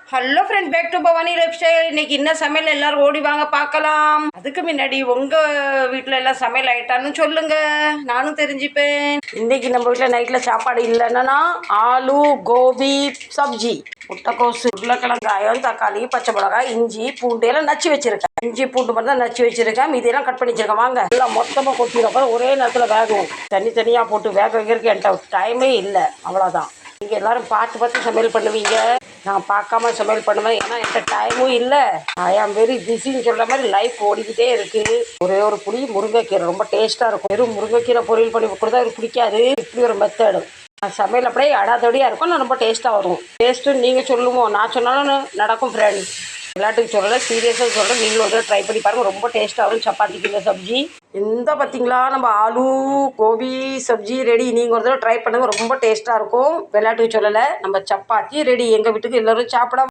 Hello friend, back to Bhavani lifestyle. இன்னைக்கு என்ன சமையல் எல்லாரும் ஓடி வாங்க பார்க்கலாம். அதுக்கு முன்னாடி உங்க வீட்டில் எல்லாம் சமையல் ஆயிட்டான்னு சொல்லுங்க, நானும் தெரிஞ்சுப்பேன். இன்னைக்கு நம்ம வீட்டில் நைட்டில் சாப்பாடு இல்லைன்னா ஆலு கோபி சப்ஜி, முட்டைக்கோசு, உருளைக்கிழங்காயம், தக்காளி, பச்சை மிளகாய், இஞ்சி பூண்டு எல்லாம் நச்சு வச்சிருக்கேன். இஞ்சி பூண்டு மட்டும் தான் நச்சு வச்சிருக்கேன், மீதியெல்லாம் கட் பண்ணி வச்சிருக்கேன். வாங்க எல்லாம் மொத்தமாக கொட்டிடும், ஒரே நேரத்தில் வேகும். தனித்தனியாக போட்டு வேக வைக்கிறதுக்கு என்கிட்ட டைமே இல்லை, அவ்வளோதான். நீங்கள் எல்லாரும் பார்த்து பார்த்து சமையல் பண்ணுவீங்க, நான் பார்க்காம சமையல் பண்ணுவேன். ஏன்னா என்கிட்ட டைமும் இல்லை, ஐ ஆம் வெரி பிஸின்னு சொல்கிற மாதிரி லைஃப் ஓடிக்கிட்டே இருக்குது. ஒரே ஒரு புளி முருங்கைக்கீரை ரொம்ப டேஸ்ட்டாக இருக்கும். வெறும் முருங்கைக்கீரை பொரியல் பண்ணி கொடுத்தா எனக்கு பிடிக்காது. இப்படி ஒரு மெத்தடு சமையல் அப்படியே அடாதடியாக இருக்கும், நான் ரொம்ப டேஸ்ட்டாக வரும். டேஸ்ட்டு நீங்கள் சொல்லுவோம், நான் சொன்னாலும் நடக்கும் ஃப்ரெண்ட். விளையாட்டுக்கு சொல்லலை, சீரியஸாக சொல்கிறேன். நீங்களும் ஒரு ட்ரை பண்ணி பாருங்கள், ரொம்ப டேஸ்ட்டாக வரும். சப்பாத்திக்கு இந்த சப்ஜி இந்த பார்த்தீங்களா, நம்ம ஆலு கோபி சப்ஜி ரெடி. நீங்கள் ஒரு தடவை ட்ரை பண்ணுங்கள், ரொம்ப டேஸ்ட்டாக இருக்கும். விளையாட்டுக்கு சொல்லலை, நம்ம சப்பாத்தி ரெடி. எங்கள் வீட்டுக்கு எல்லோரும் சாப்பிட